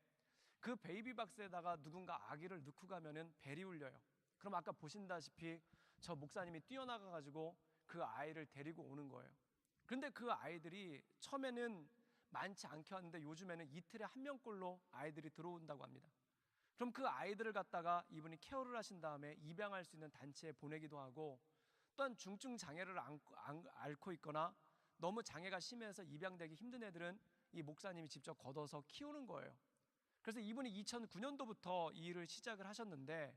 그 베이비박스에다가 누군가 아기를 넣고 가면은 벨이 울려요. 그럼 아까 보신다시피 저 목사님이 뛰어나가가지고 그 아이를 데리고 오는 거예요. 그런데 그 아이들이 처음에는 많지 않게 왔는데 요즘에는 이틀에 한 명꼴로 아이들이 들어온다고 합니다. 그럼 그 아이들을 갖다가 이분이 케어를 하신 다음에 입양할 수 있는 단체에 보내기도 하고 또한 중증 장애를 앓고 있거나 너무 장애가 심해서 입양되기 힘든 애들은 이 목사님이 직접 걷어서 키우는 거예요. 그래서 이분이 2009년도부터 이 일을 시작을 하셨는데,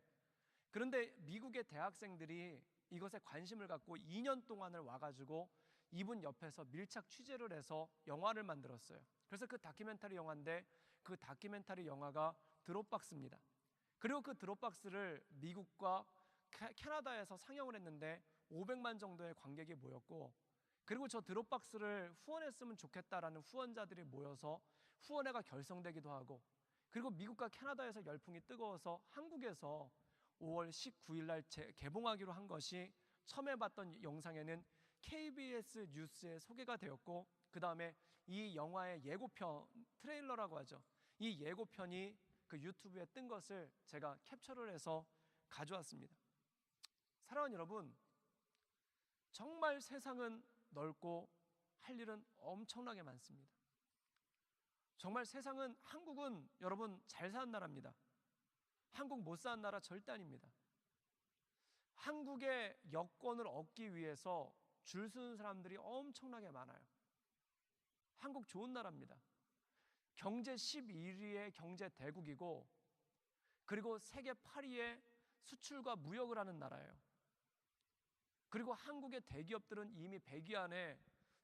그런데 미국의 대학생들이 이것에 관심을 갖고 2년 동안을 와가지고 이분 옆에서 밀착 취재를 해서 영화를 만들었어요. 그래서 그 다큐멘터리 영화인데, 그 다큐멘터리 영화가 드롭박스입니다. 그리고 그 드롭박스를 미국과 캐나다에서 상영을 했는데 500만 정도의 관객이 모였고, 그리고 저 드롭박스를 후원했으면 좋겠다라는 후원자들이 모여서 후원회가 결성되기도 하고, 그리고 미국과 캐나다에서 열풍이 뜨거워서 한국에서 5월 19일 날 개봉하기로 한 것이, 처음에 봤던 영상에는 KBS 뉴스에 소개가 되었고, 그 다음에 이 영화의 예고편, 트레일러라고 하죠. 이 예고편이 그 유튜브에 뜬 것을 제가 캡처를 해서 가져왔습니다. 사랑하는 여러분, 정말 세상은 넓고 할 일은 엄청나게 많습니다. 정말 세상은, 한국은 여러분 잘 사는 나라입니다. 한국 못 사는 나라 절대 아닙니다. 한국의 여권을 얻기 위해서 줄 서는 사람들이 엄청나게 많아요. 한국 좋은 나라입니다. 경제 11위의 경제 대국이고, 그리고 세계 8위의 수출과 무역을 하는 나라예요. 그리고 한국의 대기업들은 이미 100위 안에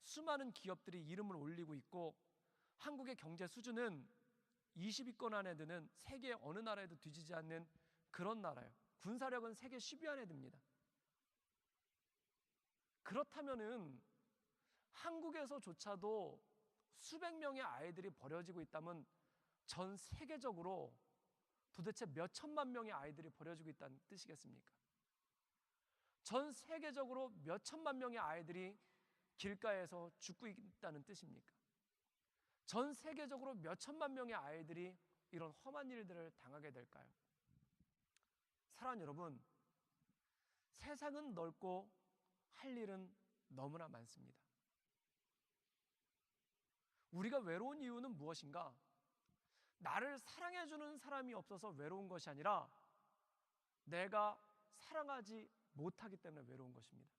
수많은 기업들이 이름을 올리고 있고, 한국의 경제 수준은 20위권 안에 드는 세계 어느 나라에도 뒤지지 않는 그런 나라예요. 군사력은 세계 10위 안에 듭니다. 그렇다면은 한국에서조차도 수백 명의 아이들이 버려지고 있다면, 전 세계적으로 도대체 몇 천만 명의 아이들이 버려지고 있다는 뜻이겠습니까? 전 세계적으로 몇 천만 명의 아이들이 길가에서 죽고 있다는 뜻입니까? 전 세계적으로 몇 천만 명의 아이들이 이런 험한 일들을 당하게 될까요? 사랑하는 여러분, 세상은 넓고 할 일은 너무나 많습니다. 우리가 외로운 이유는 무엇인가? 나를 사랑해주는 사람이 없어서 외로운 것이 아니라 내가 사랑하지 못하기 때문에 외로운 것입니다.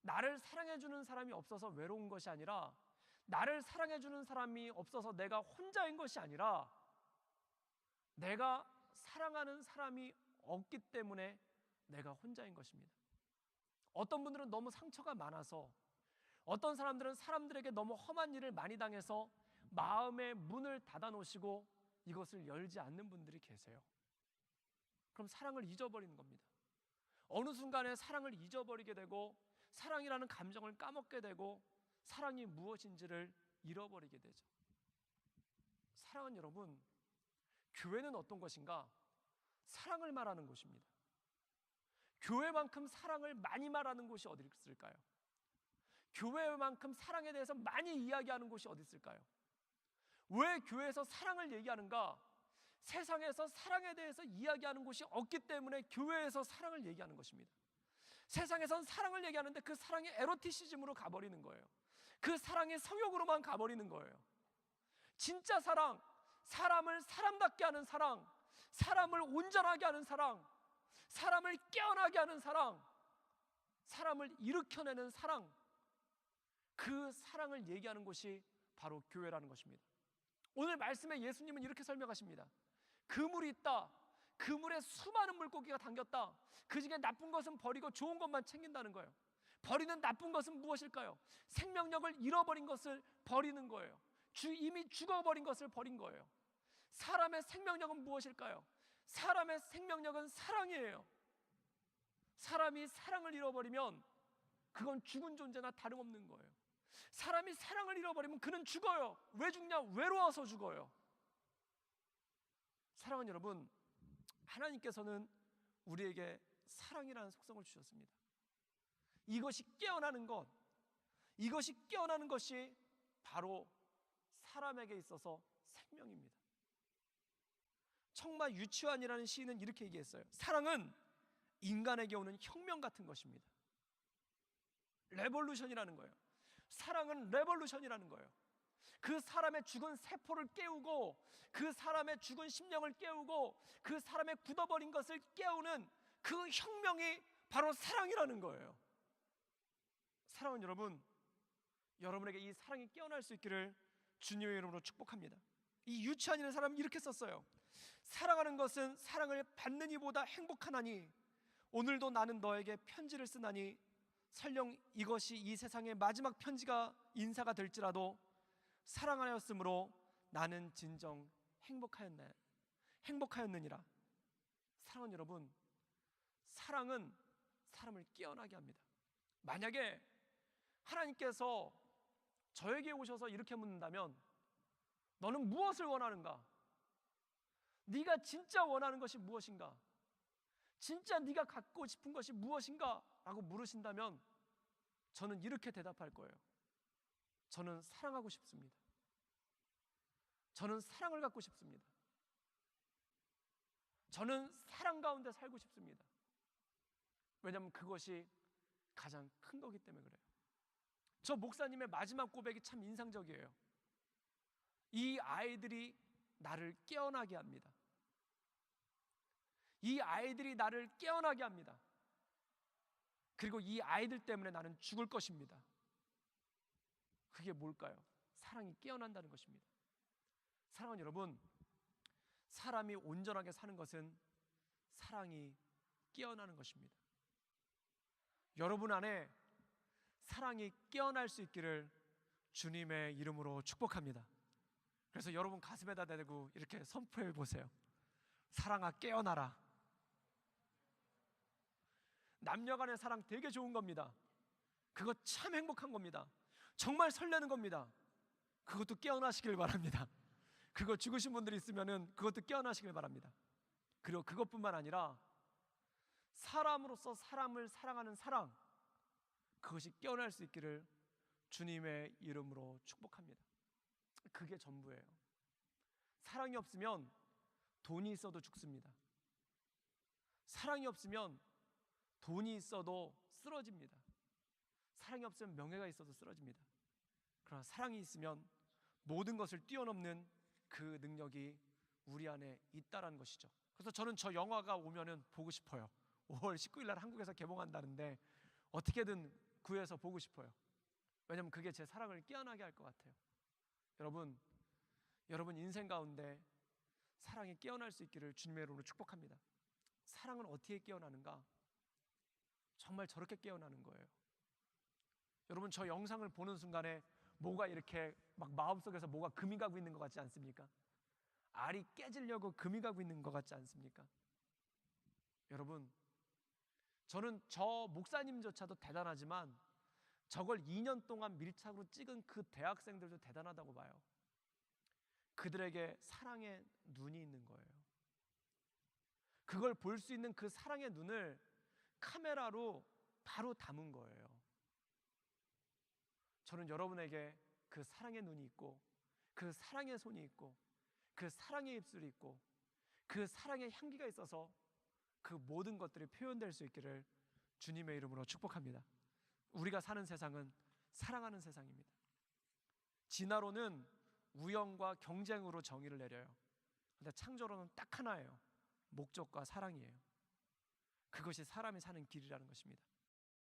나를 사랑해주는 사람이 없어서 외로운 것이 아니라, 나를 사랑해주는 사람이 없어서 내가 혼자인 것이 아니라, 내가 사랑하는 사람이 없기 때문에 내가 혼자인 것입니다. 어떤 분들은 너무 상처가 많아서, 어떤 사람들은 사람들에게 너무 험한 일을 많이 당해서 마음의 문을 닫아 놓으시고 이것을 열지 않는 분들이 계세요. 그럼 사랑을 잊어버리는 겁니다. 어느 순간에 사랑을 잊어버리게 되고, 사랑이라는 감정을 까먹게 되고, 사랑이 무엇인지를 잃어버리게 되죠. 사랑하는 여러분, 교회는 어떤 것인가? 사랑을 말하는 곳입니다. 교회만큼 사랑을 많이 말하는 곳이 어디 있을까요? 교회만큼 사랑에 대해서 많이 이야기하는 곳이 어디 있을까요? 왜 교회에서 사랑을 얘기하는가? 세상에서 사랑에 대해서 이야기하는 곳이 없기 때문에 교회에서 사랑을 얘기하는 것입니다. 세상에선 사랑을 얘기하는데 그 사랑이 에로티시즘으로 가버리는 거예요. 그 사랑이 성욕으로만 가버리는 거예요. 진짜 사랑, 사람을 사람답게 하는 사랑, 사람을 온전하게 하는 사랑, 사람을 깨어나게 하는 사랑, 사람을 일으켜내는 사랑, 그 사랑을 얘기하는 곳이 바로 교회라는 것입니다. 오늘 말씀에 예수님은 이렇게 설명하십니다. 그물이 있다. 그물에 수많은 물고기가 담겼다. 그 중에 나쁜 것은 버리고 좋은 것만 챙긴다는 거예요. 버리는 나쁜 것은 무엇일까요? 생명력을 잃어버린 것을 버리는 거예요. 이미 죽어버린 것을 버린 거예요. 사람의 생명력은 무엇일까요? 사람의 생명력은 사랑이에요. 사람이 사랑을 잃어버리면 그건 죽은 존재나 다름없는 거예요. 사람이 사랑을 잃어버리면 그는 죽어요. 왜 죽냐? 외로워서 죽어요. 사랑하는 여러분, 하나님께서는 우리에게 사랑이라는 속성을 주셨습니다. 이것이 깨어나는 것, 이것이 깨어나는 것이 바로 사람에게 있어서 생명입니다. 청마 유치환이라는 시인은 이렇게 얘기했어요. 사랑은 인간에게 오는 혁명 같은 것입니다. 레볼루션이라는 거예요. 사랑은 레볼루션이라는 거예요. 그 사람의 죽은 세포를 깨우고, 그 사람의 죽은 심령을 깨우고, 그 사람의 굳어버린 것을 깨우는 그 혁명이 바로 사랑이라는 거예요. 사랑하는 여러분, 여러분에게 이 사랑이 깨어날 수 있기를 주님의 이름으로 축복합니다. 이 유치한이라는 사람은 이렇게 썼어요. 사랑하는 것은 사랑을 받는 이보다 행복하나니 오늘도 나는 너에게 편지를 쓰나니 설령 이것이 이 세상의 마지막 편지가 인사가 될지라도 사랑하였으므로 나는 진정 행복하였느니라. 사랑하는 여러분, 사랑은 사람을 깨어나게 합니다. 만약에 하나님께서 저에게 오셔서 이렇게 묻는다면 너는 무엇을 원하는가? 네가 진짜 원하는 것이 무엇인가? 진짜 네가 갖고 싶은 것이 무엇인가? 라고 물으신다면 저는 이렇게 대답할 거예요. 저는 사랑하고 싶습니다. 저는 사랑을 갖고 싶습니다. 저는 사랑 가운데 살고 싶습니다. 왜냐하면 그것이 가장 큰 거기 때문에 그래요. 저 목사님의 마지막 고백이 참 인상적이에요. 이 아이들이 나를 깨어나게 합니다. 이 아이들이 나를 깨어나게 합니다. 그리고 이 아이들 때문에 나는 죽을 것입니다. 그게 뭘까요? 사랑이 깨어난다는 것입니다. 사랑하는 여러분, 사람이 온전하게 사는 것은 사랑이 깨어나는 것입니다. 여러분 안에 사랑이 깨어날 수 있기를 주님의 이름으로 축복합니다. 그래서 여러분 가슴에다 대고 이렇게 선포해 보세요. 사랑아 깨어나라. 남녀 간의 사랑 되게 좋은 겁니다. 그거 참 행복한 겁니다. 정말 설레는 겁니다. 그것도 깨어나시길 바랍니다. 그거 죽으신 분들이 있으면은 그것도 깨어나시길 바랍니다. 그리고 그것뿐만 아니라 사람으로서 사람을 사랑하는 사랑, 그것이 깨어날 수 있기를 주님의 이름으로 축복합니다. 그게 전부예요. 사랑이 없으면 돈이 있어도 죽습니다. 사랑이 없으면 돈이 있어도 쓰러집니다. 사랑이 없으면 명예가 있어도 쓰러집니다. 그러나 사랑이 있으면 모든 것을 뛰어넘는 그 능력이 우리 안에 있다라는 것이죠. 그래서 저는 저 영화가 오면은 보고 싶어요. 5월 19일 날 한국에서 개봉한다는데 어떻게든 구해서 보고 싶어요. 왜냐하면 그게 제 사랑을 깨어나게 할 것 같아요. 여러분 인생 가운데 사랑이 깨어날 수 있기를 주님의 이름으로 축복합니다. 사랑은 어떻게 깨어나는가? 정말 저렇게 깨어나는 거예요. 여러분 저 영상을 보는 순간에 뭐가 이렇게 막 마음속에서 뭐가 금이 가고 있는 것 같지 않습니까? 알이 깨지려고 금이 가고 있는 것 같지 않습니까? 여러분, 저는 저 목사님조차도 대단하지만 저걸 2년 동안 밀착으로 찍은 그 대학생들도 대단하다고 봐요. 그들에게 사랑의 눈이 있는 거예요. 그걸 볼 수 있는 그 사랑의 눈을 카메라로 바로 담은 거예요. 저는 여러분에게 그 사랑의 눈이 있고 그 사랑의 손이 있고 그 사랑의 입술이 있고 그 사랑의 향기가 있어서 그 모든 것들이 표현될 수 있기를 주님의 이름으로 축복합니다. 우리가 사는 세상은 사랑하는 세상입니다. 진화론은 우연과 경쟁으로 정의를 내려요. 근데 창조론은 딱 하나예요. 목적과 사랑이에요. 그것이 사람이 사는 길이라는 것입니다.